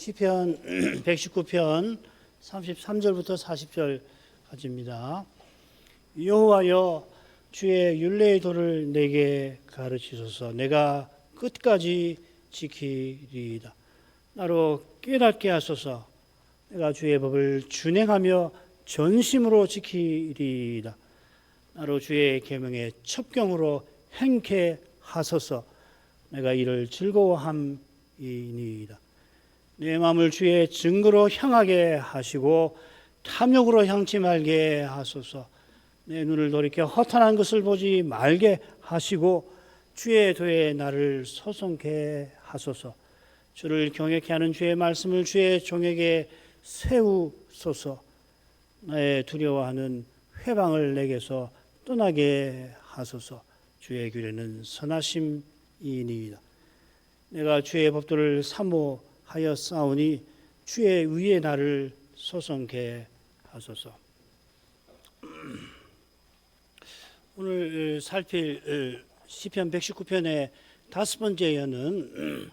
시편 119편 33절부터 40절까지입니다. 여호와여 주의 율례의 도를 내게 가르치소서. 내가 끝까지 지키리이다. 나로 깨닫게 하소서. 내가 주의 법을 준행하며 전심으로 지키리이다. 나로 주의 계명에 첩경으로 행케 하소서. 내가 이를 즐거워함이니이다. 내 마음을 주의 증거로 향하게 하시고 탐욕으로 향치 말게 하소서. 내 눈을 돌이켜 허탄한 것을 보지 말게 하시고 주의 도에 나를 소송케 하소서. 주를 경외케 하는 주의 말씀을 주의 종에게 세우소서. 나의 두려워하는 회방을 내게서 떠나게 하소서. 주의 규례는 선하심이니이다. 내가 주의 법도를 사모하여 싸우니 주의 의에 나를 소송케 하소서. 오늘 살필 시편 119편의 다섯 번째 연은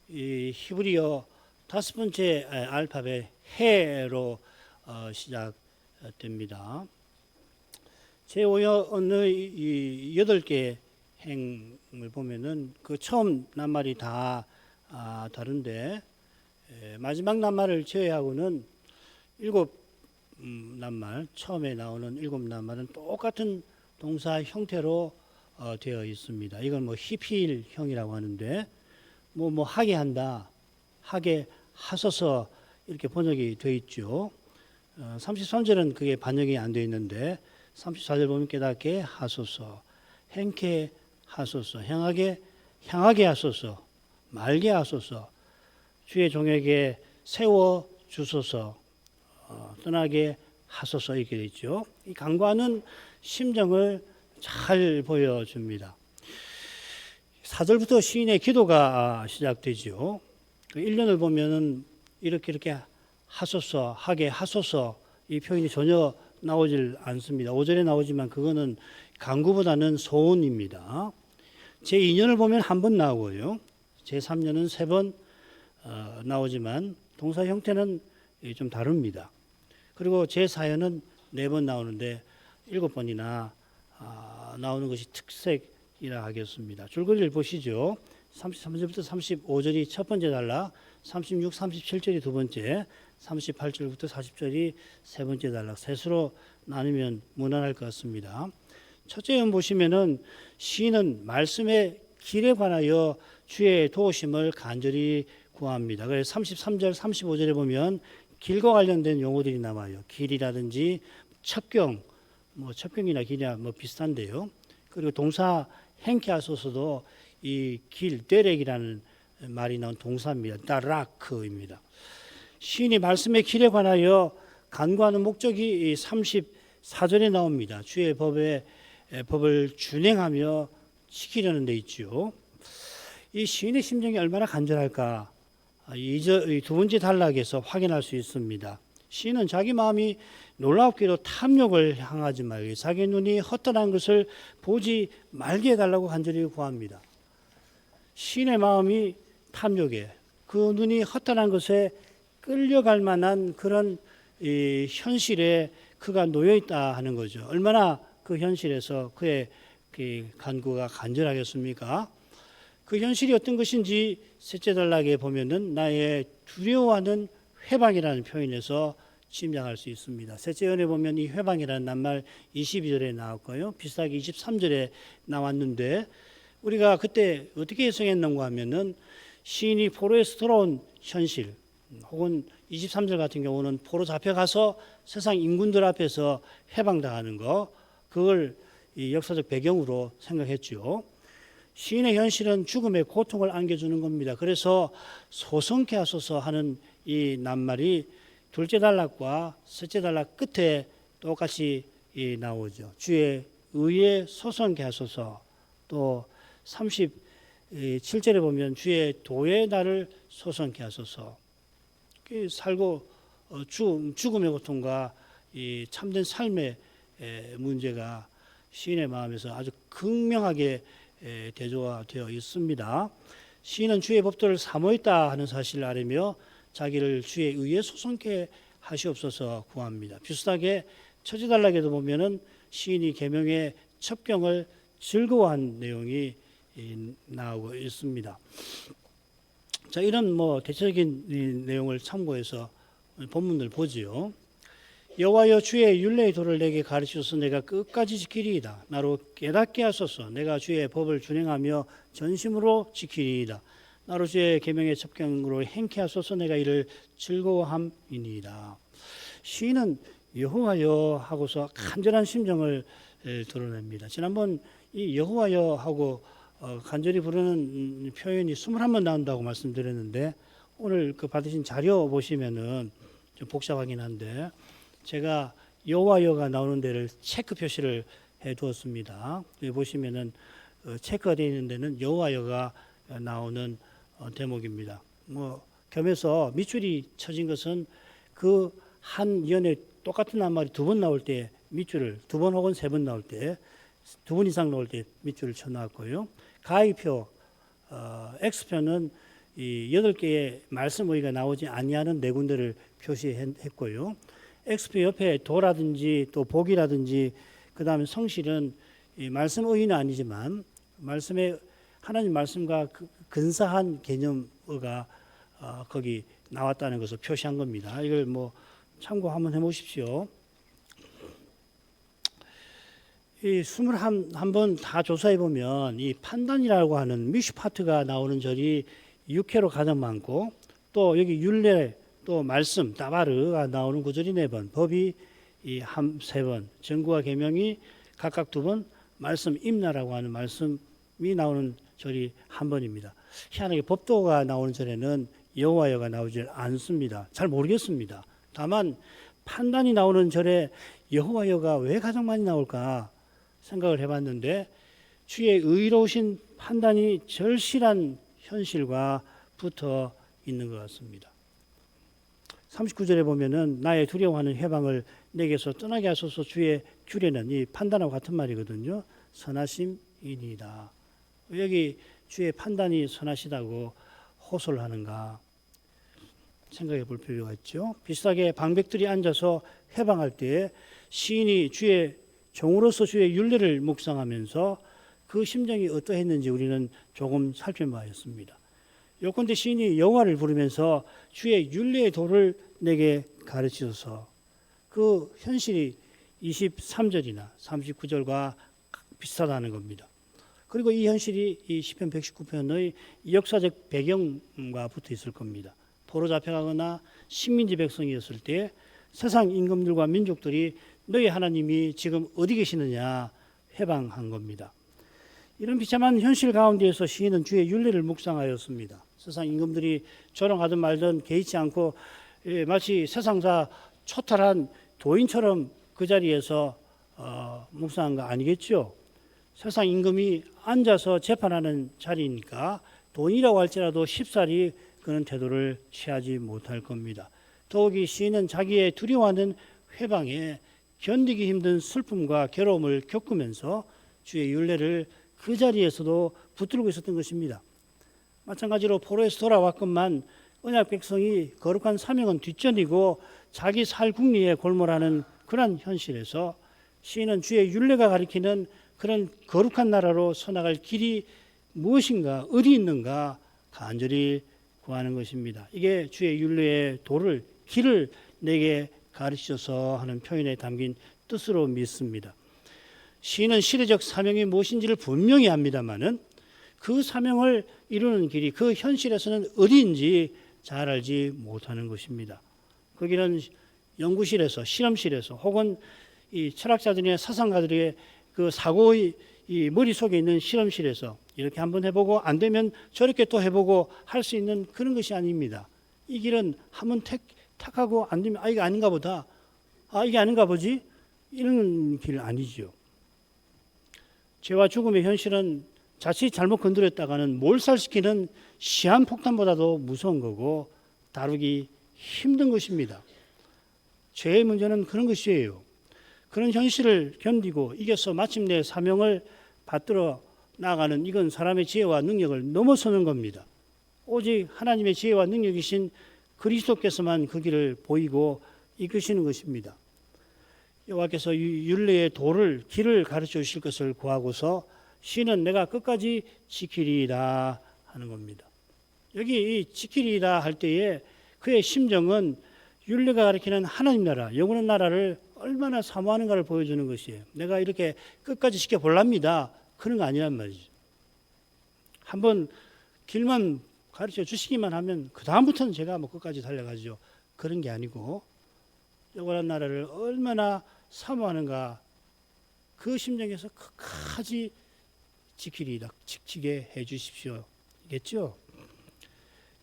이 히브리어 다섯 번째 알파벳 해로 시작됩니다. 제5연의 8개 행을 보면은 그 처음 낱말이 다 다른데 마지막 낱말을 제외하고는 7 낱말, 처음에 나오는 7 낱말은 똑같은 동사 형태로 되어 있습니다. 이건 뭐 히필형이라고 하는데 뭐 하게 한다, 하게 하소서 이렇게 번역이 되어 있죠. 33절은 그게 반영이 안 되어 있는데 34절 보면 깨닫게 하소서, 행케 하소서, 향하게 하소서, 말게 하소서, 주의 종에게 세워 주소서, 떠나게 하소서 이렇게 되어 있죠. 이 간과는 심정을 잘 보여줍니다. 4절부터 시인의 기도가 시작되죠. 1년을 보면은 이렇게 하소서, 하게 하소서 이 표현이 전혀 나오질 않습니다. 5절에 나오지만 그거는 간구보다는 소원입니다. 제2년을 보면 한 번 나오고요. 제3년은 3번 나오지만 동사 형태는 좀 다릅니다. 그리고 제4년은 4번 나오는데 7번이나 나오는 것이 특색이라 하겠습니다. 줄거리를 보시죠. 33절부터 35절이 첫 번째 단락, 36, 37절이 두 번째, 38절부터 40절이 세 번째 단락, 셋으로 나누면 무난할 것 같습니다. 첫째 연 보시면은 시인은 말씀의 길에 관하여 주의 도우심을 간절히 구합니다. 그래서 33절, 35절에 보면 길과 관련된 용어들이 나와요. 길이라든지 첩경, 첩경이나 길이나 비슷한데요. 그리고 동사 행케 하소서도 이 길, 데렉이라는 말이 나온 동사입니다. 다라크입니다. 시인이 말씀의 길에 관하여 간구하는 목적이 34절에 나옵니다. 주의 법을 준행하며 지키려는 데 있죠. 이 시인의 심정이 얼마나 간절할까? 이 두 번째 단락에서 확인할 수 있습니다. 시인은 자기 마음이 놀랍게도 탐욕을 향하지 말게, 자기 눈이 허탄한 것을 보지 말게 해달라고 간절히 구합니다. 시인의 마음이 탐욕에, 그 눈이 허탄한 것에 끌려갈 만한 그런 현실에 그가 놓여 있다 하는 거죠. 얼마나 그 현실에서 그의 간구가 간절하겠습니까? 그 현실이 어떤 것인지 셋째 단락에 보면은 나의 두려워하는 회방이라는 표현에서 짐작할 수 있습니다. 셋째 연에 보면 이 회방이라는 낱말 22절에 나왔고요. 비슷하게 23절에 나왔는데 우리가 그때 어떻게 해석했는가 하면은 시인이 포로에서 돌아온 현실, 혹은 23절 같은 경우는 포로 잡혀가서 세상 인군들 앞에서 해방당하는 거, 그걸 이 역사적 배경으로 생각했죠. 시인의 현실은 죽음의 고통을 안겨주는 겁니다. 그래서 소송케 하소서 하는 이 낱말이 둘째 단락과 셋째 단락 끝에 똑같이 나오죠. 주의 의에 소송케 하소서. 또 37절에 보면 주의 도에 나를 소송케 하소서. 살고 죽음의 고통과 이 참된 삶의 문제가 시인의 마음에서 아주 극명하게 대조가 되어 있습니다. 시인은 주의 법도를 사모했다 하는 사실을 알으며 자기를 주의 의에 소송케 하시옵소서 구합니다. 비슷하게 처지단락에도 보면은 시인이 계명의 첩경을 즐거워한 내용이 나오고 있습니다. 자, 이런 대체적인 내용을 참고해서 본문을 보지요. 여호와여 주의 율례의 도를 내게 가르치소서. 내가 끝까지 지키리이다. 나로 깨닫게 하소서. 내가 주의 법을 준행하며 전심으로 지키리이다. 나로 주의 계명의 첩경으로 행케 하소서. 내가 이를 즐거워함이니이다. 시인은 여호와여 하고서 간절한 심정을 드러냅니다. 지난번 이 여호와여 하고 간절히 부르는 표현이 21번 나온다고 말씀드렸는데, 오늘 그 받으신 자료 보시면은 좀 복잡하긴 한데 제가 여호와여가 나오는 데를 체크 표시를 해 두었습니다. 여기 보시면은 체크가 되어 있는 데는 여호와여가 나오는 대목입니다. 겸해서 밑줄이 쳐진 것은 그 한 연에 똑같은 낱말이 두 번 나올 때 밑줄을, 두 번 혹은 세 번 나올 때, 두 번 이상 나올 때 밑줄을 쳐놨고요. 가위표, X표는 이 8개의 말씀 어휘가 나오지 아니하는 네 군데를 표시했고요. X표 옆에 도라든지 또 복이라든지 그 다음에 성실은 이 말씀 어휘는 아니지만 말씀의 하나님 말씀과 근사한 개념어가 거기 나왔다는 것을 표시한 겁니다. 이걸 참고 한번 해보십시오. 이 21번 다 조사해 보면 이 판단이라고 하는 미슈파트가 나오는 절이 6회로 가장 많고, 또 여기 율례, 또 말씀, 따바르가 나오는 구절이 4번, 법이 3번, 정구와 계명이 각각 2번, 말씀 임나라고 하는 말씀이 나오는 절이 1번입니다. 희한하게 법도가 나오는 절에는 여호와여가 나오지 않습니다. 잘 모르겠습니다. 다만 판단이 나오는 절에 여호와여가 왜 가장 많이 나올까 생각을 해봤는데, 주의 의로우신 판단이 절실한 현실과 붙어 있는 것 같습니다. 39절에 보면은 나의 두려워하는 해방을 내게서 떠나게 하소서. 주의 규례는 이 판단하고 같은 말이거든요. 선하심이니이다. 여기 주의 판단이 선하시다고 호소를 하는가 생각해 볼 필요가 있죠. 비슷하게 방백들이 앉아서 해방할 때 시인이 주의 종으로서 주의 율례를 묵상하면서 그 심정이 어떠했는지 우리는 조금 살펴봐야겠습니다. 요컨대 시인이 여호와를 부르면서 주의 율례의 도를 내게 가르치소서. 그 현실이 23절이나 39절과 비슷하다는 겁니다. 그리고 이 현실이 이 시편 119편의 역사적 배경과 붙어 있을 겁니다. 포로 잡혀가거나 식민지 백성이었을 때 세상 임금들과 민족들이 너희 하나님이 지금 어디 계시느냐 해방한 겁니다. 이런 비참한 현실 가운데에서 시인은 주의 율례를 묵상하였습니다. 세상 임금들이 조롱하든 말든 개의치 않고 마치 세상사 초탈한 도인처럼 그 자리에서 묵상한 거 아니겠죠? 세상 임금이 앉아서 재판하는 자리니까 도인이라고 할지라도 쉽사리 그런 태도를 취하지 못할 겁니다. 더욱이 시인은 자기의 두려워하는 회방에 견디기 힘든 슬픔과 괴로움을 겪으면서 주의 율례를 그 자리에서도 붙들고 있었던 것입니다. 마찬가지로 포로에서 돌아왔건만 언약 백성이 거룩한 사명은 뒷전이고 자기 살 궁리에 골몰하는 그런 현실에서 시인은 주의 율례가 가리키는 그런 거룩한 나라로 서나갈 길이 무엇인가, 어디 있는가 간절히 구하는 것입니다. 이게 주의 율례의 도를, 길을 내게 가르치셔서 하는 표현에 담긴 뜻으로 믿습니다. 시인은 시대적 사명이 무엇인지를 분명히 합니다만은 그 사명을 이루는 길이 그 현실에서는 어디인지 잘 알지 못하는 것입니다. 거기는 연구실에서, 실험실에서 혹은 이 철학자들이나 사상가들의 그 사고의 이 머릿속에 있는 실험실에서 이렇게 한번 해보고 안 되면 저렇게 또 해보고 할 수 있는 그런 것이 아닙니다. 이 길은 한번 택하고 안 되면 이게 아닌가 보다. 이게 아닌가 보지? 이런 길 아니죠. 죄와 죽음의 현실은 자칫 잘못 건드렸다가는 몰살시키는 시한폭탄보다도 무서운 거고 다루기 힘든 것입니다. 죄의 문제는 그런 것이에요. 그런 현실을 견디고 이겨서 마침내 사명을 받들어 나아가는 이건 사람의 지혜와 능력을 넘어서는 겁니다. 오직 하나님의 지혜와 능력이신 그리스도께서만 그 길을 보이고 이끄시는 것입니다. 여호와께서 율례의 길을 가르쳐 주실 것을 구하고서 시인은 내가 끝까지 지키리이다 하는 겁니다. 여기 이 지키리이다 할 때에 그의 심정은 율례가 가리키는 하나님 나라, 영원한 나라를 얼마나 사모하는가를 보여주는 것이에요. 내가 이렇게 끝까지 지켜볼랍니다. 그런 거 아니란 말이죠. 한번 길만 가르쳐 주시기만 하면 그 다음부터는 제가 뭐 끝까지 달려가죠. 그런 게 아니고 영원한 나라를 얼마나 사모하는가 그 심정에서 끝까지 지키리이다. 지키게 해 주십시오. 겠죠?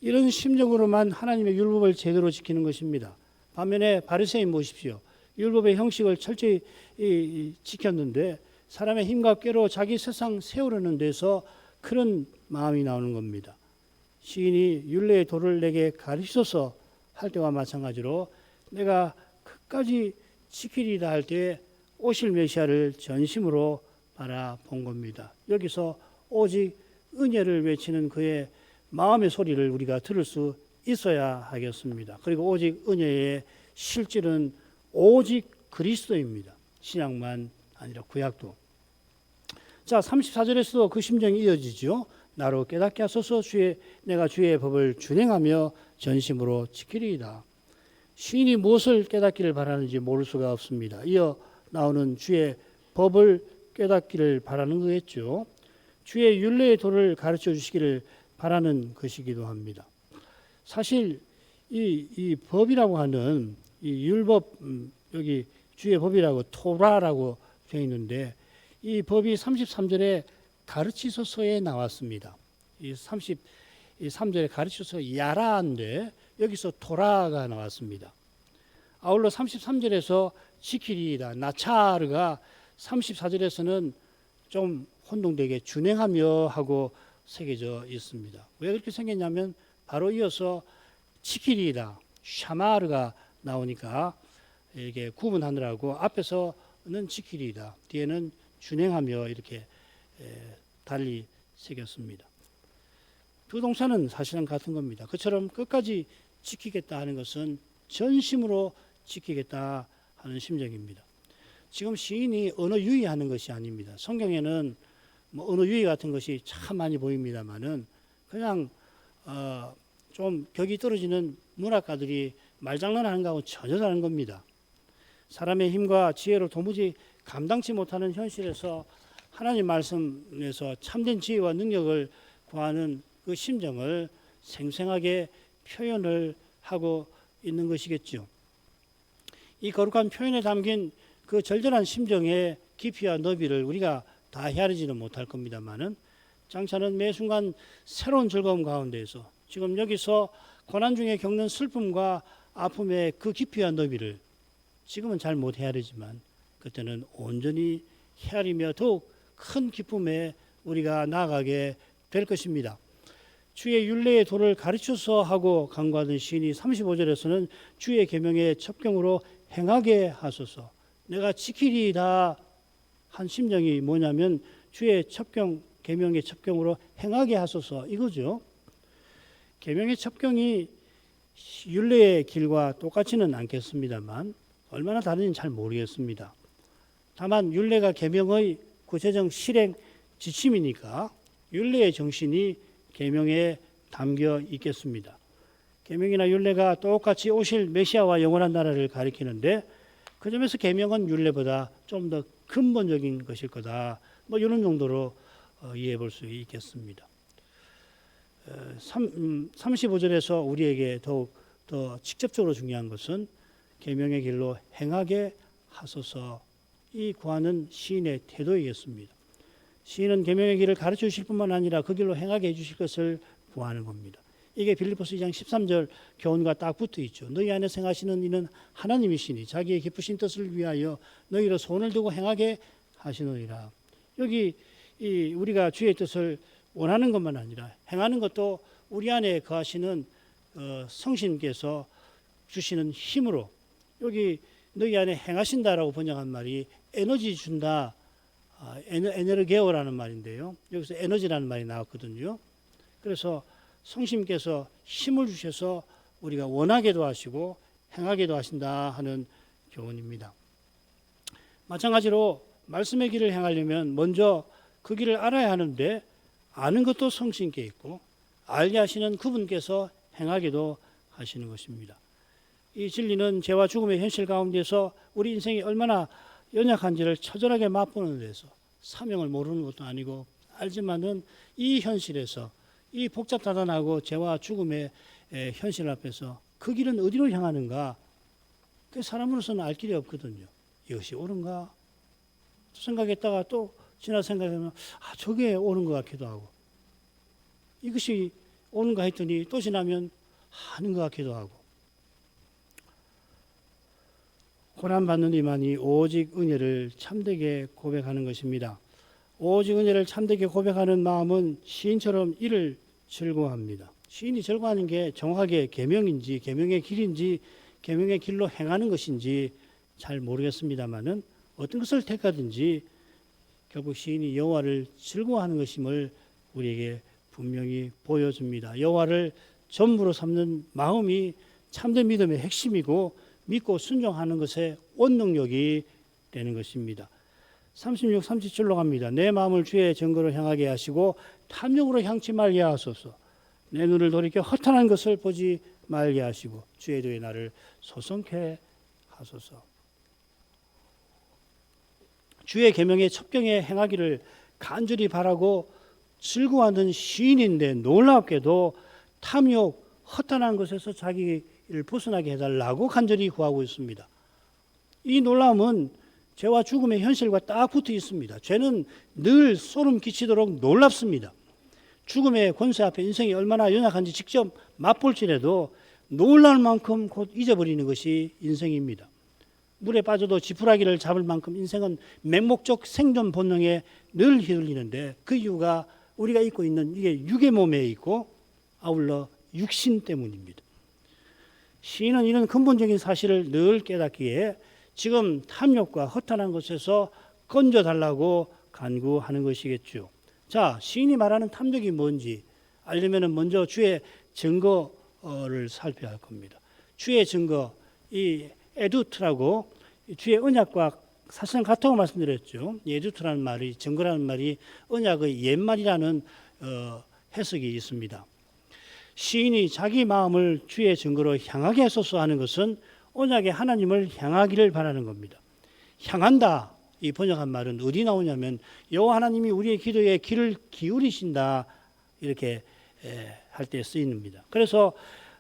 이런 심정으로만 하나님의 율법을 제대로 지키는 것입니다. 반면에 바리새인 보십시오. 율법의 형식을 철저히 지켰는데 사람의 힘과 꾀로 자기 세상 세우려는 데서 그런 마음이 나오는 겁니다. 시인이 율례의 도를 내게 가르치소서 할 때와 마찬가지로 내가 끝까지 지키리다 할 때 오실 메시아를 전심으로 바라본 겁니다. 여기서 오직 은혜를 외치는 그의 마음의 소리를 우리가 들을 수 있어야 하겠습니다. 그리고 오직 은혜의 실질은 오직 그리스도입니다. 신약만 아니라 구약도. 자, 34절에서도 그 심정이 이어지죠. 나로 깨닫게 하소서 내가 주의 법을 준행하며 전심으로 지키리이다. 시인이 무엇을 깨닫기를 바라는지 모를 수가 없습니다. 이어 나오는 주의 법을 깨닫기를 바라는 거겠죠. 주의 율례의 도를 가르쳐 주시기를 바라는 것이기도 합니다. 사실 이 법이라고 하는 이 율법, 여기 주의 법이라고 토라라고 되어 있는데 이 법이 33절에 가르치소서에 나왔습니다. 이 33절에 가르치소서 야라인데 여기서 토라가 나왔습니다. 아울러 33절에서 지키리이다 나차르가 34절에서는 좀 혼동되게 준행하며 하고 새겨져 있습니다. 왜 그렇게 생겼냐면 바로 이어서 지키리이다 샤마르가 나오니까 이렇게 구분하느라고 앞에서는 지키리이다 뒤에는 준행하며 이렇게 달리 새겼습니다. 두 동사는 사실은 같은 겁니다. 그처럼 끝까지 지키겠다 하는 것은 전심으로 지키겠다 하는 심정입니다. 지금 시인이 언어 유희하는 것이 아닙니다. 성경에는 뭐 언어 유희 같은 것이 참 많이 보입니다만은 그냥 좀 격이 떨어지는 문학가들이 말장난하는 거하고 전혀 다른 겁니다. 사람의 힘과 지혜로 도무지 감당치 못하는 현실에서 하나님 말씀에서 참된 지혜와 능력을 구하는 그 심정을 생생하게 표현을 하고 있는 것이겠죠. 이 거룩한 표현에 담긴 그 절절한 심정의 깊이와 너비를 우리가 다 헤아리지는 못할 겁니다만은 장차는 매 순간 새로운 즐거움 가운데에서 지금 여기서 고난 중에 겪는 슬픔과 아픔의 그 깊이와 너비를 지금은 잘 못 헤아리지만 그때는 온전히 헤아리며 더욱 큰 기쁨에 우리가 나아가게 될 것입니다. 주의 율례의 도를 가르쳐서 하고 간구하던 시인이 35절에서는 주의 계명의 첩경으로 행하게 하소서. 내가 지키리이다 한 심정이 뭐냐면 주의 첩경, 계명의 첩경으로 행하게 하소서 이거죠. 계명의 첩경이 율례의 길과 똑같지는 않겠습니다만 얼마나 다른지는 잘 모르겠습니다. 다만 율례가 계명의 구체적 실행 지침이니까 율례의 정신이 계명에 담겨 있겠습니다. 계명이나 율례가 똑같이 오실 메시아와 영원한 나라를 가리키는데 그 점에서 계명은 율례보다 좀 더 근본적인 것일 거다. 뭐 이런 정도로 이해해 볼 수 있겠습니다. 35절에서 우리에게 더욱 더 직접적으로 중요한 것은 계명의 길로 행하게 하소서 이 구하는 시인의 태도이겠습니다. 시인은 계명의 길을 가르쳐 주실 뿐만 아니라 그 길로 행하게 해 주실 것을 구하는 겁니다. 이게 빌립보서 2장 13절 교훈과 딱 붙어 있죠. 너희 안에 생하시는 이는 하나님이시니 자기의 기쁘신 뜻을 위하여 너희로 손을 두고 행하게 하시노니라. 여기 우리가 주의 뜻을 원하는 것만 아니라 행하는 것도 우리 안에 거하시는 성신께서 주시는 힘으로 여기 너희 안에 행하신다라고 번역한 말이 에너지 준다. 에너게오라는 말인데요. 여기서 에너지라는 말이 나왔거든요. 그래서 성심께서 힘을 주셔서 우리가 원하게도 하시고 행하게도 하신다 하는 교훈입니다. 마찬가지로 말씀의 길을 행하려면 먼저 그 길을 알아야 하는데 아는 것도 성신께 있고 알게 하시는 그분께서 행하게도 하시는 것입니다. 이 진리는 죄와 죽음의 현실 가운데서 우리 인생이 얼마나 연약한지를 처절하게 맛보는 데서 사명을 모르는 것도 아니고 알지만은 이 현실에서 이 복잡다단하고 죄와 죽음의 현실 앞에서 그 길은 어디로 향하는가? 그 사람으로서는 알 길이 없거든요. 이것이 옳은가? 생각했다가 또 지나 생각하면 저게 옳은 것 같기도 하고 이것이 옳은가 했더니 또 지나면 아닌 것 같기도 하고 고난받는 이만이 오직 은혜를 참되게 고백하는 것입니다. 오직 은혜를 참되게 고백하는 마음은 시인처럼 이를 즐거워합니다. 시인이 즐거워하는 게 정확하게 계명인지 계명의 길인지 계명의 길로 행하는 것인지 잘 모르겠습니다만은 어떤 것을 택하든지 결국 시인이 여호와를 즐거워하는 것임을 우리에게 분명히 보여줍니다. 여호와를 전부로 삼는 마음이 참된 믿음의 핵심이고 믿고 순종하는 것의 원동력이 되는 것입니다. 36, 37로 갑니다. 내 마음을 주의 증거로 향하게 하시고 탐욕으로 향치 말게 하소서. 내 눈을 돌이켜 허탄한 것을 보지 말게 하시고 주의 도에 나를 소성케 하소서. 주의 계명의 첩경에 행하기를 간절히 바라고 즐거워하는 시인인데 놀랍게도 탐욕, 허탄한 것에서 자기를 벗어나게 해달라고 간절히 구하고 있습니다. 이 놀라움은 죄와 죽음의 현실과 딱 붙어 있습니다. 죄는 늘 소름 끼치도록 놀랍습니다. 죽음의 권세 앞에 인생이 얼마나 연약한지 직접 맛볼지라도 놀랄 만큼 곧 잊어버리는 것이 인생입니다. 물에 빠져도 지푸라기를 잡을 만큼 인생은 맹목적 생존 본능에 늘 휘둘리는데 그 이유가 우리가 입고 있는 이게 육의 몸에 있고 아울러 육신 때문입니다. 시인은 이런 근본적인 사실을 늘 깨닫기에 지금 탐욕과 허탄한 것에서 건져달라고 간구하는 것이겠죠. 자, 시인이 말하는 탐욕이 뭔지 알려면 먼저 주의 증거를 살펴야 할 겁니다. 주의 증거, 이 에두트라고 주의 언약과 사실은 같다고 말씀드렸죠. 에두트라는 말이 증거라는 말이 언약의 옛말이라는 해석이 있습니다. 시인이 자기 마음을 주의 증거로 향하게 하소서 하는 것은 언약의 하나님을 향하기를 바라는 겁니다. 향한다. 이 번역한 말은 어디 나오냐면 여호와 하나님이 우리의 기도에 귀를 기울이신다 이렇게 할 때 쓰입니다. 그래서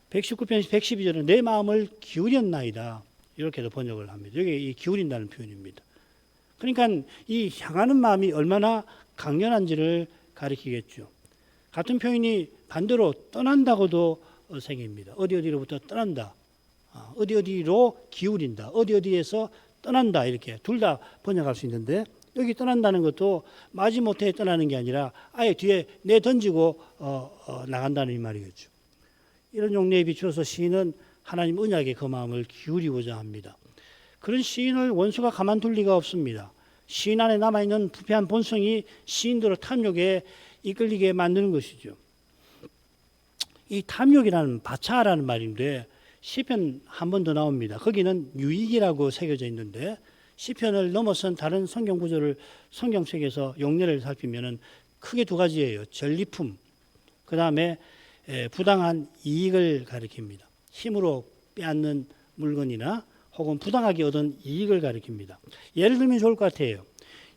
119편 112절은 내 마음을 기울였나이다 이렇게도 번역을 합니다. 여기 이 기울인다는 표현입니다. 그러니까 이 향하는 마음이 얼마나 강렬한지를 가리키겠죠. 같은 표현이 반대로 떠난다고도 생깁니다. 어디로부터 떠난다. 어디로 기울인다. 어디에서 떠난다. 이렇게 둘 다 번역할 수 있는데 여기 떠난다는 것도 마지못해 떠나는 게 아니라 아예 뒤에 내던지고 나간다는 이 말이겠죠. 이런 용례에 비추어서 시인은 하나님 언약에 그 마음을 기울이고자 합니다. 그런 시인을 원수가 가만둘 리가 없습니다. 시인 안에 남아있는 부패한 본성이 시인들을 탐욕에 이끌리게 만드는 것이죠. 이 탐욕이라는 바차라는 말인데 시편 한 번 더 나옵니다. 거기는 유익이라고 새겨져 있는데 시편을 넘어선 다른 성경 구절을 성경책에서 용례를 살피면은 크게 두 가지예요. 전리품, 그 다음에 부당한 이익을 가리킵니다. 힘으로 빼앗는 물건이나 혹은 부당하게 얻은 이익을 가리킵니다. 예를 들면 좋을 것 같아요.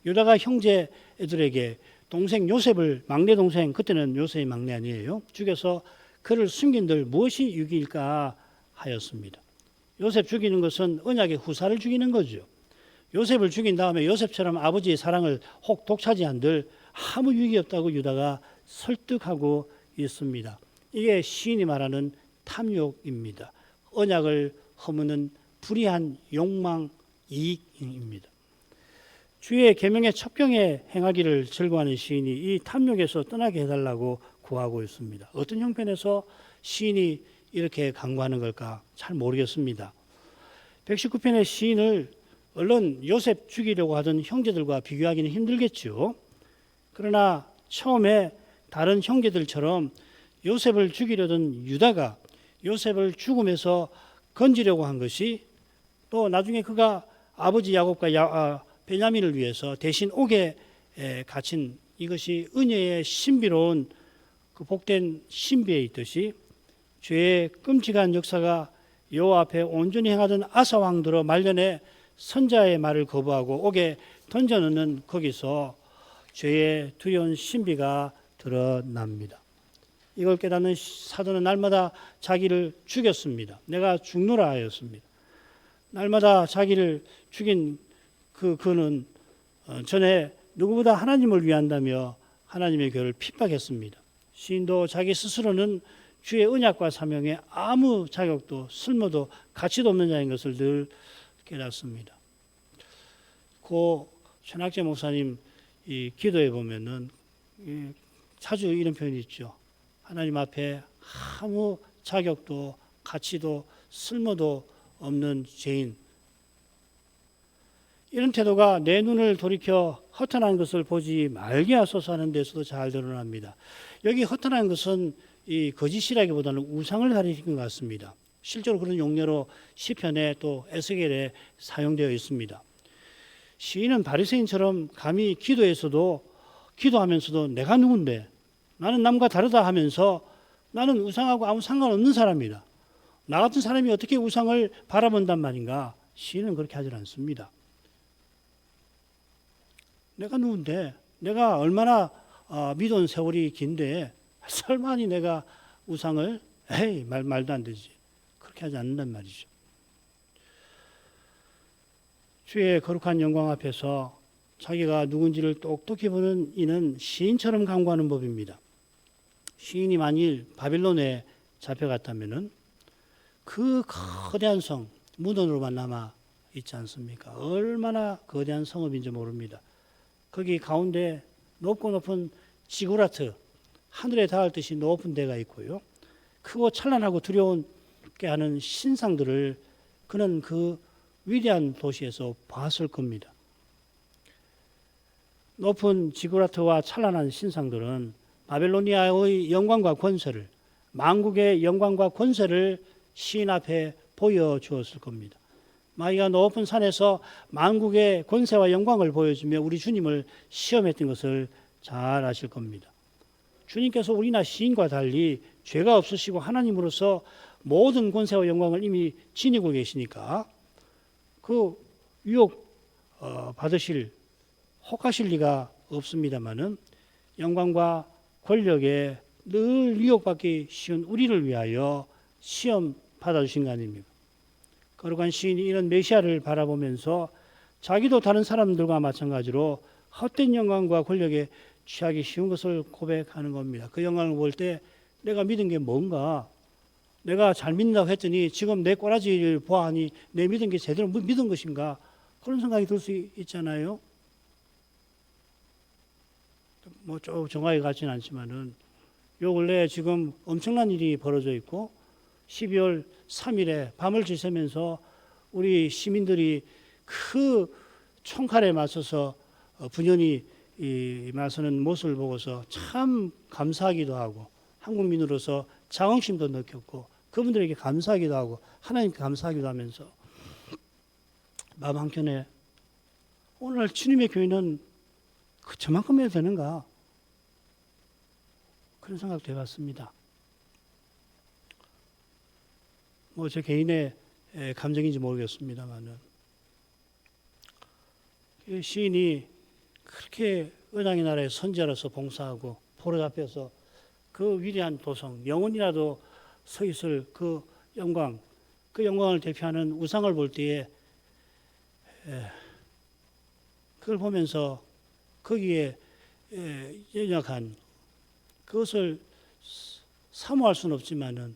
유다가 형제들에게 동생 요셉을 막내 동생 그때는 요셉이 막내 아니에요. 죽여서 그를 숨긴들 무엇이 유익일까 하였습니다. 요셉 죽이는 것은 언약의 후사를 죽이는 거죠. 요셉을 죽인 다음에 요셉처럼 아버지의 사랑을 혹 독차지한들 아무 유익이 없다고 유다가 설득하고 있습니다. 이게 시인이 말하는 탐욕입니다. 언약을 허무는 불의한 욕망, 이익입니다. 주의 계명의 첩경에 행하기를 즐거워하는 시인이 이 탐욕에서 떠나게 해달라고 구하고 있습니다. 어떤 형편에서 시인이 이렇게 간구하는 걸까 잘 모르겠습니다. 119편의 시인을 물론 요셉 죽이려고 하던 형제들과 비교하기는 힘들겠죠. 그러나 처음에 다른 형제들처럼 요셉을 죽이려던 유다가 요셉을 죽음에서 건지려고 한 것이, 또 나중에 그가 아버지 야곱과 베냐민을 위해서 대신 옥에 갇힌 이것이 은혜의 신비로운 그 복된 신비에 있듯이, 죄의 끔찍한 역사가 여호와 앞에 온전히 행하던 아사 왕들어 말년에 선자의 말을 거부하고 옥에 던져넣는 거기서 죄의 두려운 신비가 드러납니다. 이걸 깨닫는 사도는 날마다 자기를 죽였습니다. 내가 죽노라 하였습니다. 날마다 자기를 죽인 그는 전에 누구보다 하나님을 위한다며 하나님의 교회를 핍박했습니다. 시인도 자기 스스로는 주의 언약과 사명에 아무 자격도 쓸모도 가치도 없는 자인 것을 늘 깨닫습니다. 고 천학재 목사님 이 기도에 보면은 자주 이런 표현이 있죠. 하나님 앞에 아무 자격도 가치도 쓸모도 없는 죄인. 이런 태도가 내 눈을 돌이켜 허탄한 것을 보지 말게 하소서 하는 데서도 잘 드러납니다. 여기 허탄한 것은 이 거짓이라기보다는 우상을 가리키는 것 같습니다. 실제로 그런 용례로 시편에 또 에스겔에 사용되어 있습니다. 시인은 바리새인처럼 감히 기도하면서도 내가 누군데, 나는 남과 다르다 하면서 나는 우상하고 아무 상관없는 사람이다, 나 같은 사람이 어떻게 우상을 바라본단 말인가. 시인은 그렇게 하지 않습니다. 내가 누군데, 내가 얼마나 믿어온 세월이 긴데 설마니 내가 우상을, 에이 말도 안 되지, 그렇게 하지 않는단 말이죠. 주의 거룩한 영광 앞에서 자기가 누군지를 똑똑히 보는 이는 시인처럼 간구하는 법입니다. 시인이 만일 바빌론에 잡혀갔다면은 그 거대한 성, 문헌으로만 남아 있지 않습니까? 얼마나 거대한 성읍인지 모릅니다. 거기 가운데 높고 높은 지구라트, 하늘에 닿을 듯이 높은 데가 있고요. 크고 찬란하고 두려움게 하는 신상들을 그는 그 위대한 도시에서 봤을 겁니다. 높은 지구라트와 찬란한 신상들은 바벨로니아의 영광과 권세를, 만국의 영광과 권세를 시인 앞에 보여주었을 겁니다. 마귀가 높은 산에서 만국의 권세와 영광을 보여주며 우리 주님을 시험했던 것을 잘 아실 겁니다. 주님께서 우리나 시인과 달리 죄가 없으시고 하나님으로서 모든 권세와 영광을 이미 지니고 계시니까 그 유혹 받으실, 혹하실 리가 없습니다마는 영광과 권력에 늘 유혹받기 쉬운 우리를 위하여 시험 받아주신 거 아닙니까? 거룩한 시인이 이런 메시아를 바라보면서 자기도 다른 사람들과 마찬가지로 헛된 영광과 권력에 취하기 쉬운 것을 고백하는 겁니다. 그 영광을 볼 때 내가 믿은 게 뭔가, 내가 잘 믿는다고 했더니 지금 내 꼬라지를 보아하니 내 믿은 게 제대로 믿은 것인가, 그런 생각이 들 수 있잖아요. 뭐 좀 정확히 같지는 않지만은 요 근래 지금 엄청난 일이 벌어져 있고 12월 3일에 밤을 지새면서 우리 시민들이 그 총칼에 맞서서 분연히 맞서는 모습을 보고서 참 감사하기도 하고 한국민으로서 자긍심도 느꼈고 그분들에게 감사하기도 하고 하나님께 감사하기도 하면서 마음 한켠에 오늘 주님의 교회는 저만큼 해도 되는가, 그런 생각도 해봤습니다. 뭐 제 개인의 감정인지 모르겠습니다만은 시인이 그렇게 은왕의 나라의 선지자로서 봉사하고 포로 잡혀서 그 위대한 도성, 영원이라도 서 있을 그 영광을 대표하는 우상을 볼 때에 그걸 보면서 거기에 연약한 그것을 사모할 수는 없지만은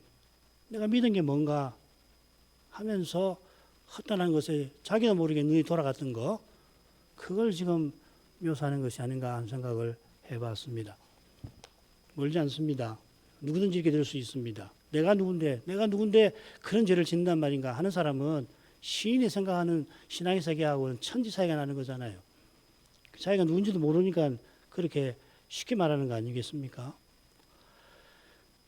내가 믿은 게 뭔가 하면서 헛단한 것에 자기도 모르게 눈이 돌아갔던 거, 그걸 지금 묘사하는 것이 아닌가 하는 생각을 해봤습니다. 멀지 않습니다. 누구든지 이렇게 될 수 있습니다. 내가 누군데 그런 죄를 짓는단 말인가 하는 사람은 시인이 생각하는 신앙의 세계하고는 천지 차이가 나는 거잖아요. 자기가 누군지도 모르니까 그렇게 쉽게 말하는 거 아니겠습니까?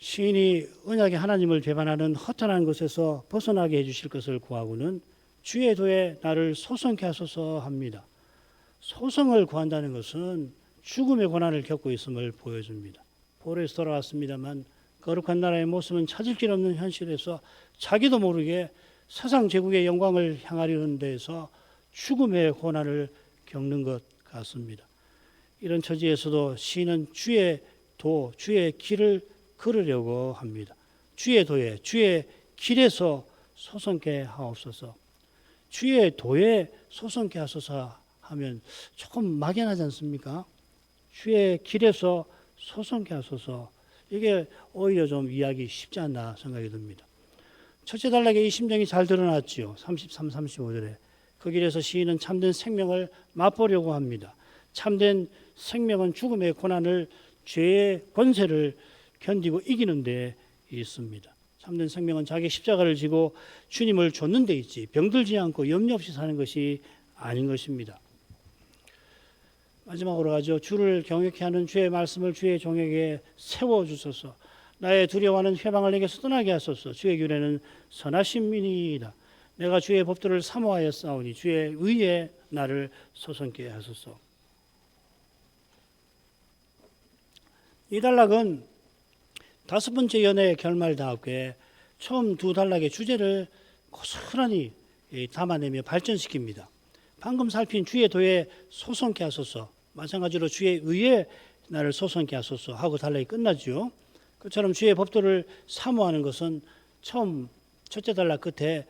시인이 언약의 하나님을 배반하는 허탄한 것에서 벗어나게 해주실 것을 구하고는 주의 도에 나를 소성케 하소서 합니다. 소성을 구한다는 것은 죽음의 고난을 겪고 있음을 보여줍니다. 보로에서 돌아왔습니다만 거룩한 나라의 모습은 찾을 길 없는 현실에서 자기도 모르게 세상 제국의 영광을 향하려는 데에서 죽음의 고난을 겪는 것 같습니다. 이런 처지에서도 시인은 주의 도, 주의 길을 걸으려고 합니다. 주의 도에, 주의 길에서 소성케 하옵소서. 주의 도에 소성케 하소서 하면 조금 막연하지 않습니까? 주의 길에서 소성케 하소서. 이게 오히려 좀 이해하기 쉽지 않나 생각이 듭니다. 첫째 단락에 이 심정이 잘 드러났지요. 33, 35절에. 그 길에서 시인은 참된 생명을 맛보려고 합니다. 참된 생명은 죽음의 고난을, 죄의 권세를 견디고 이기는 데 있습니다. 참된 생명은 자기 십자가를 지고 주님을 좇는 데 있지 병들지 않고 염려 없이 사는 것이 아닌 것입니다. 마지막으로 가죠. 주를 경외케 하는 주의 말씀을 주의 종에게 세워주소서. 나의 두려워하는 회방을 내게서 떠나게 하소서. 주의 규례는 선하심이니이다. 내가 주의 법도를 사모하여 싸우니 주의 의에 나를 소성케 하소서. 이 단락은 다섯 번째 연의 결말다하게 처음 두 단락의 주제를 고스란히 담아내며 발전시킵니다. 방금 살핀 주의 도에 소성케 하소서, 마찬가지로 주의 의에 나를 소성케 하소서 하고 단락이 끝나죠. 그처럼 주의 법도를 사모하는 것은 처음 첫째 단락 끝에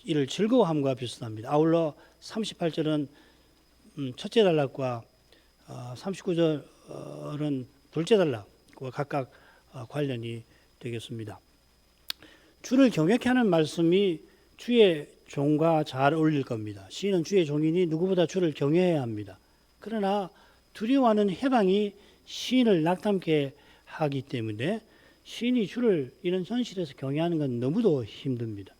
이를 즐거워함과 비슷합니다. 아울러 38절은 첫째 단락과 39절은 둘째 단락과 각각 관련이 되겠습니다. 주를 경외케 하는 말씀이 주의 종과 잘 어울릴 겁니다. 시인은 주의 종이니 누구보다 주를 경외해야 합니다. 그러나 두려워하는 해방이 시인을 낙담케 하기 때문에 시인이 주를 이런 현실에서 경외하는 건 너무도 힘듭니다.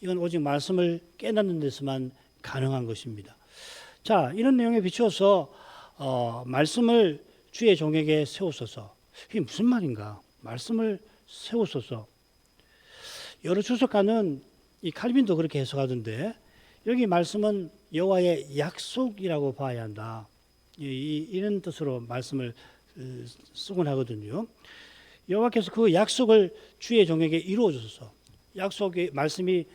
이건 오직 말씀을 깨닫는 데서만 가능한 것입니다. 자, 이런 내용에 비추어서 말씀을 주의 종에게 세우소서. 이게 무슨 말인가? 말씀을 세우소서. 여러 주석가는 이 칼빈도 그렇게 해석하던데 여기 말씀은 여호와의 약속이라고 봐야 한다. 이런 뜻으로 말씀을 쓰곤 하거든요. 여호와께서 그 약속을 주의 종에게 이루어 주소서. 약속의 말씀이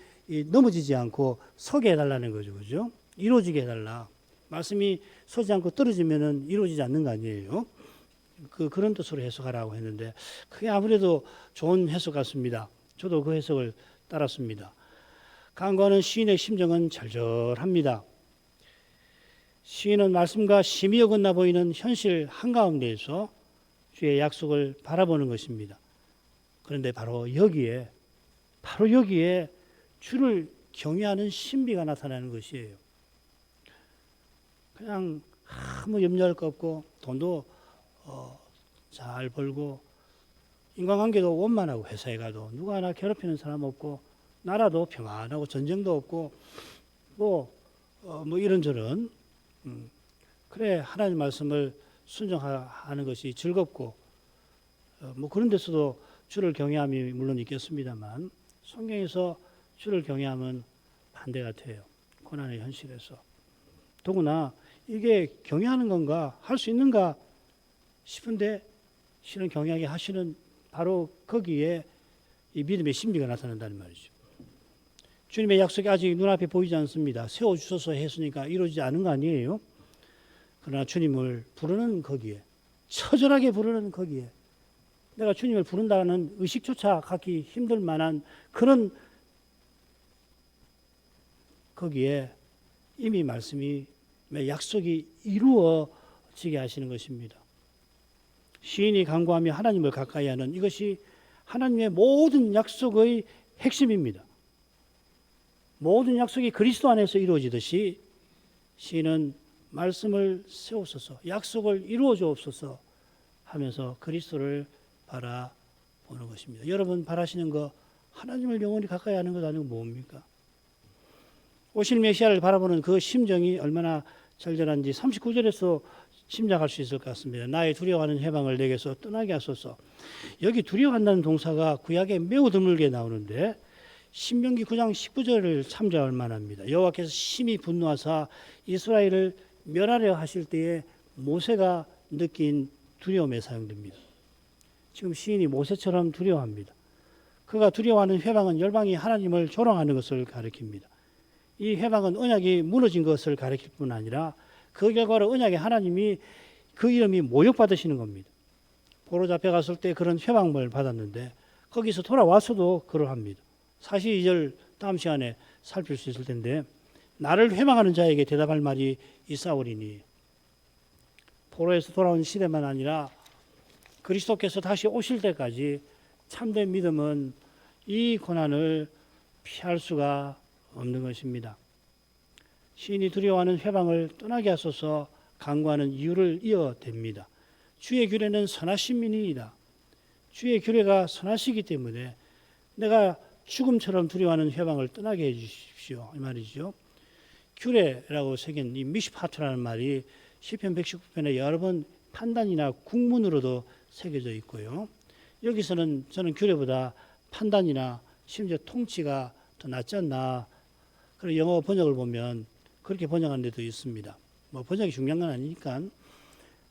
넘어지지 않고 서게 해달라는 거죠, 그죠? 이루어지게 해달라. 말씀이 서지 않고 떨어지면은 이루어지지 않는 거 아니에요? 그런 뜻으로 해석하라고 했는데 그게 아무래도 좋은 해석 같습니다. 저도 그 해석을 따랐습니다. 간구하는 시인의 심정은 절절합니다. 시인은 말씀과 심히 어긋나 보이는 현실 한가운데에서 주의 약속을 바라보는 것입니다. 그런데 바로 여기에 주를 경외하는 신비가 나타나는 것이에요. 그냥 아무 염려할 거 없고 돈도 잘 벌고 인간관계도 원만하고 회사에 가도 누가 하나 괴롭히는 사람 없고 나라도 평안하고 전쟁도 없고 뭐 이런저런 그래 하나님 말씀을 순종하는 것이 즐겁고 그런 데서도 주를 경외함이 물론 있겠습니다만 성경에서 주를 경외함은 반대 같아요. 고난의 현실에서. 더구나 이게 경외하는 건가 할 수 있는가 싶은데 실은 경외하게 하시는 바로 거기에 이 믿음의 신비가 나타난다는 말이죠. 주님의 약속이 아직 눈앞에 보이지 않습니다. 세워주셔서 했으니까 이루어지지 않은 거 아니에요. 그러나 주님을 부르는 거기에 처절하게 부르는 거기에 내가 주님을 부른다는 의식조차 갖기 힘들 만한 그런 거기에 이미 말씀이 약속이 이루어지게 하시는 것입니다. 시인이 간구하며 하나님을 가까이 하는 이것이 하나님의 모든 약속의 핵심입니다. 모든 약속이 그리스도 안에서 이루어지듯이 시인은 말씀을 세우소서 약속을 이루어 주옵소서 하면서 그리스도를 바라보는 것입니다. 여러분 바라시는 거 하나님을 영원히 가까이 하는 것 아니고 뭡니까? 오실 메시아를 바라보는 그 심정이 얼마나 절절한지 39절에서 짐작할 수 있을 것 같습니다. 나의 두려워하는 해방을 내게서 떠나게 하소서. 여기 두려워한다는 동사가 구약에 매우 드물게 나오는데 신명기 9장 19절을 참조할 만합니다. 여호와께서 심히 분노하사 이스라엘을 멸하려 하실 때에 모세가 느낀 두려움에 사용됩니다. 지금 시인이 모세처럼 두려워합니다. 그가 두려워하는 회방은 열방이 하나님을 조롱하는 것을 가리킵니다. 이 회방은 언약이 무너진 것을 가리킬 뿐 아니라 그 결과로 언약의 하나님이 그 이름이 모욕받으시는 겁니다. 포로 잡혀갔을 때 그런 회방을 받았는데 거기서 돌아와서도 그러합니다. 42절 다음 시간에 살필 수 있을 텐데 나를 회방하는 자에게 대답할 말이 있사오리니 포로에서 돌아온 시대만 아니라 그리스도께서 다시 오실 때까지 참된 믿음은 이 고난을 피할 수가 없는 것입니다. 시인이 두려워하는 회방을 떠나게 하소서 간구하는 이유를 이어댑니다. 주의 규례는 선하심이니이다. 주의 규례가 선하시기 때문에 내가 죽음처럼 두려워하는 회방을 떠나게 해주십시오. 이 말이죠. 규례라고 새긴 이 미시파트라는 말이 시편 119편에 여러 번 판단이나 국문으로도 새겨져 있고요. 여기서는 저는 규례보다 판단이나 심지어 통치가 더 낫지 않나. 그리고 영어 번역을 보면 그렇게 번역한 데도 있습니다. 뭐 번역이 중요한 건 아니니까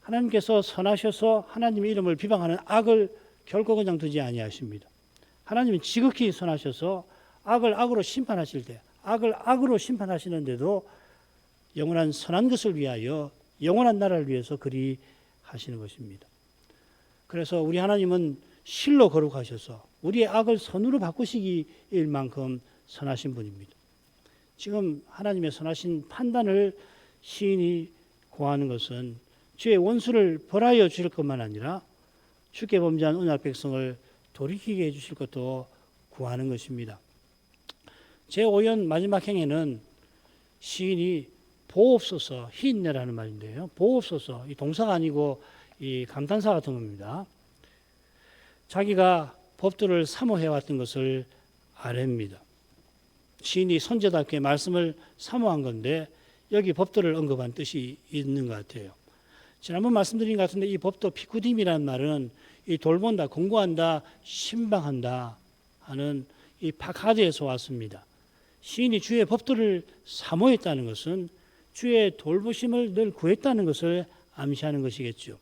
하나님께서 선하셔서 하나님의 이름을 비방하는 악을 결코 그냥 두지 아니하십니다. 하나님은 지극히 선하셔서 악을 악으로 심판하실 때 악을 악으로 심판하시는데도 영원한 선한 것을 위하여 영원한 나라를 위해서 그리 하시는 것입니다. 그래서 우리 하나님은 실로 거룩하셔서 우리의 악을 선으로 바꾸시기일 만큼 선하신 분입니다. 지금 하나님의 선하신 판단을 시인이 고하는 것은 주의 원수를 벌하여 주실 것만 아니라 주께 범죄한 언약 백성을 돌이키게 해주실 것도 구하는 것입니다. 제5연 마지막 행에는 시인이 보옵소서 히인내라는 말인데요. 보옵소서 이 동사가 아니고 이 감탄사 같은 겁니다. 자기가 법도를 사모해왔던 것을 아뢰입니다. 시인이 선제답게 말씀을 사모한 건데 여기 법도를 언급한 뜻이 있는 것 같아요. 지난번 말씀드린 것 같은데 이 법도 피쿠딤이라는 말은 이 돌본다, 공고한다, 신방한다 하는 이 파카드에서 왔습니다. 시인이 주의 법도를 사모했다는 것은 주의 돌보심을 늘 구했다는 것을 암시하는 것이겠죠.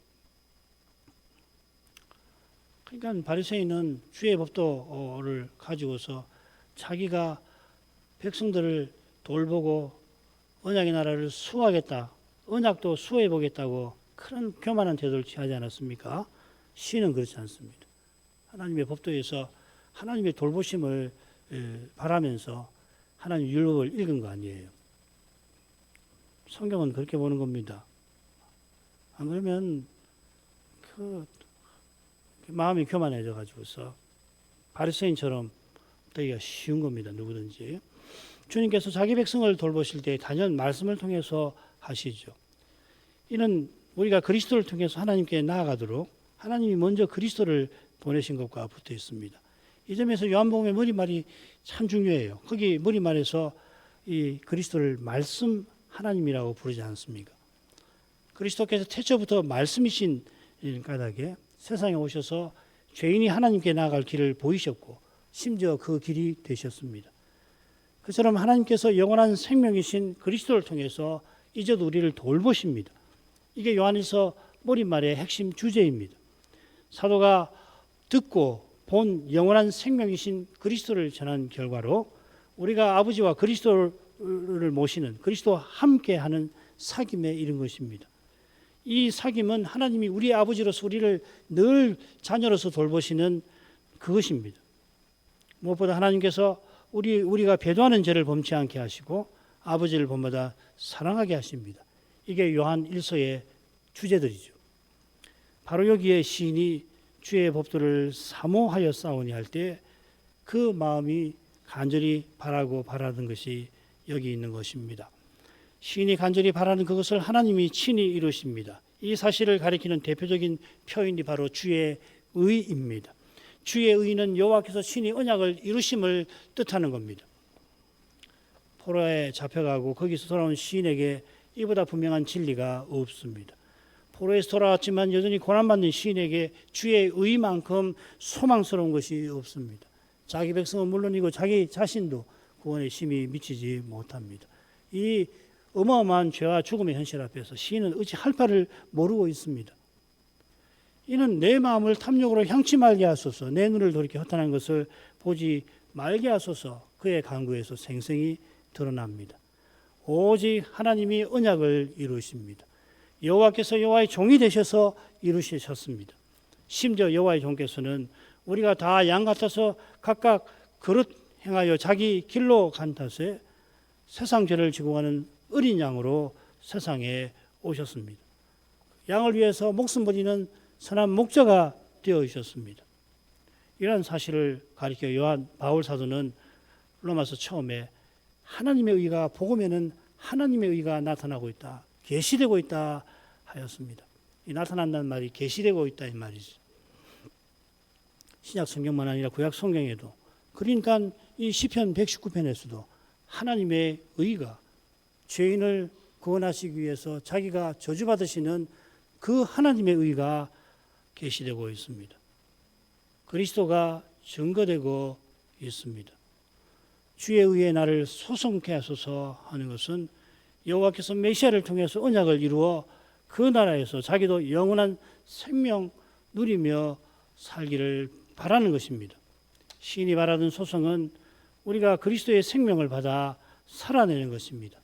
그러니까 바리새인은 주의 법도를 가지고서 자기가 백성들을 돌보고 언약의 나라를 수호하겠다, 언약도 수호해 보겠다고 그런 교만한 태도를 취하지 않았습니까? 시는 그렇지 않습니다. 하나님의 법도에서 하나님의 돌보심을 바라면서 하나님의 율법을 읽은 거 아니에요. 성경은 그렇게 보는 겁니다. 안 그러면 마음이 교만해져 가지고서 바리새인처럼 되기가 쉬운 겁니다. 누구든지. 주님께서 자기 백성을 돌보실 때 단연 말씀을 통해서 하시죠. 이는 우리가 그리스도를 통해서 하나님께 나아가도록 하나님이 먼저 그리스도를 보내신 것과 붙어 있습니다. 이 점에서 요한복음의 머리말이 참 중요해요. 거기 머리말에서 이 그리스도를 말씀 하나님이라고 부르지 않습니까? 그리스도께서 태초부터 말씀이신 까닭에 세상에 오셔서 죄인이 하나님께 나아갈 길을 보이셨고 심지어 그 길이 되셨습니다. 그처럼 하나님께서 영원한 생명이신 그리스도를 통해서 이제도 우리를 돌보십니다. 이게 요한일서 머리말의 핵심 주제입니다. 사도가 듣고 본 영원한 생명이신 그리스도를 전한 결과로 우리가 아버지와 그리스도를 모시는 그리스도와 함께하는 사귐에 이른 것입니다. 이 사귐은 하나님이 우리의 아버지로서 우리를 늘 자녀로서 돌보시는 그것입니다. 무엇보다 하나님께서 우리가 배도하는 죄를 범치 않게 하시고 아버지를 본보다 사랑하게 하십니다. 이게 요한 1서의 주제들이죠. 바로 여기에 시인이 주의 법도를 사모하여 싸우니 할 때 그 마음이 간절히 바라던 것이 여기 있는 것입니다. 시인이 간절히 바라는 그것을 하나님이 친히 이루십니다. 이 사실을 가리키는 대표적인 표현이 바로 주의 의입니다. 주의 의는 여호와께서 친히 언약을 이루심을 뜻하는 겁니다. 포로에 잡혀가고 거기서 돌아온 시인에게 이보다 분명한 진리가 없습니다. 포로에서 돌아왔지만 여전히 고난받는 시인에게 주의 의만큼 소망스러운 것이 없습니다. 자기 백성은 물론이고 자기 자신도 구원의 힘이 미치지 못합니다. 이 어마어마한 죄와 죽음의 현실 앞에서 시인은 어찌 할 바를 모르고 있습니다. 이는 내 마음을 탐욕으로 향치 말게 하소서, 내 눈을 돌이켜 허탄한 것을 보지 말게 하소서. 그의 간구에서 생생히 드러납니다. 오직 하나님이 언약을 이루십니다. 여호와께서 여호와의 종이 되셔서 이루셨습니다. 심지어 여호와의 종께서는 우리가 다 양 같아서 각각 그릇 행하여 자기 길로 간 탓에 세상 죄를 지고 가는 어린 양으로 세상에 오셨습니다. 양을 위해서 목숨 버리는 선한 목자가 되어 주셨습니다. 이런 사실을 가리켜 바울 사도는 로마서 처음에 하나님의 의가 복음에는 하나님의 의가 나타나고 있다, 계시되고 있다 하였습니다. 이 나타난다는 말이 계시되고 있다 이 말이지. 신약 성경만 아니라 구약 성경에도, 그러니까 이 시편 119편에서도 하나님의 의가 죄인을 구원하시기 위해서 자기가 저주받으시는 그 하나님의 의가 계시되고 있습니다. 그리스도가 증거되고 있습니다. 주의 의에 나를 소송케 하소서 하는 것은 여호와께서 메시아를 통해서 언약을 이루어 그 나라에서 자기도 영원한 생명 누리며 살기를 바라는 것입니다. 시인이 바라던 소송은 우리가 그리스도의 생명을 받아 살아내는 것입니다.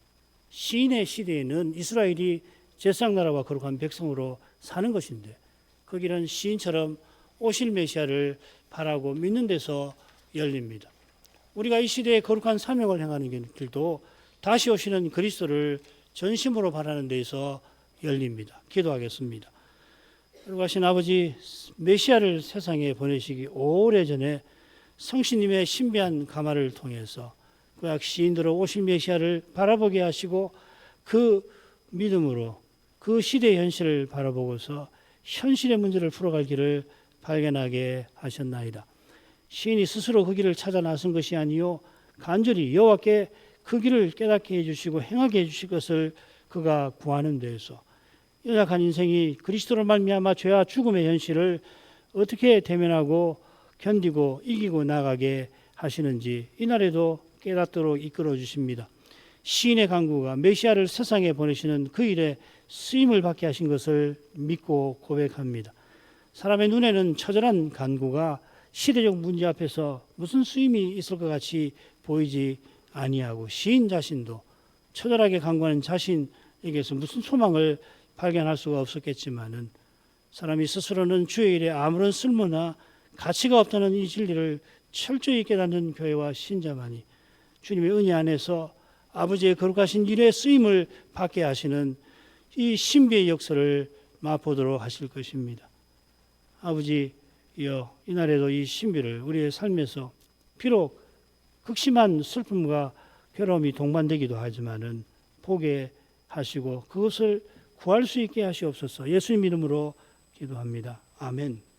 시인의 시대에는 이스라엘이 제사장나라와 거룩한 백성으로 사는 것인데 그 길은 시인처럼 오실 메시아를 바라고 믿는 데서 열립니다. 우리가 이 시대에 거룩한 사명을 행하는 길도 다시 오시는 그리스도를 전심으로 바라는 데서 열립니다. 기도하겠습니다. 거룩하신 아버지, 메시아를 세상에 보내시기 오래전에 성신님의 신비한 가마를 통해서 구약 시인들로 오실 메시아를 바라보게 하시고 그 믿음으로 그 시대의 현실을 바라보고서 현실의 문제를 풀어갈 길을 발견하게 하셨나이다. 시인이 스스로 그 길을 찾아 나선 것이 아니요 간절히 여호와께 그 길을 깨닫게 해주시고 행하게 해주실 것을 그가 구하는 데에서 연약한 인생이 그리스도로 말미암아 죄와 죽음의 현실을 어떻게 대면하고 견디고 이기고 나가게 하시는지 이날에도 깨닫도록 이끌어 주십니다. 시인의 간구가 메시아를 세상에 보내시는 그 일에 쓰임을 받게 하신 것을 믿고 고백합니다. 사람의 눈에는 처절한 간구가 시대적 문제 앞에서 무슨 쓰임이 있을 것 같이 보이지 아니하고 시인 자신도 처절하게 간구하는 자신에게서 무슨 소망을 발견할 수가 없었겠지만은 사람이 스스로는 주의 일에 아무런 쓸모나 가치가 없다는 이 진리를 철저히 깨닫는 교회와 신자만이 주님의 은혜 안에서 아버지의 거룩하신 일에 쓰임을 받게 하시는 이 신비의 역사를 맛보도록 하실 것입니다. 아버지여, 이날에도 이 신비를 우리의 삶에서 비록 극심한 슬픔과 괴로움이 동반되기도 하지만은 보게 하시고 그것을 구할 수 있게 하시옵소서. 예수님 이름으로 기도합니다. 아멘.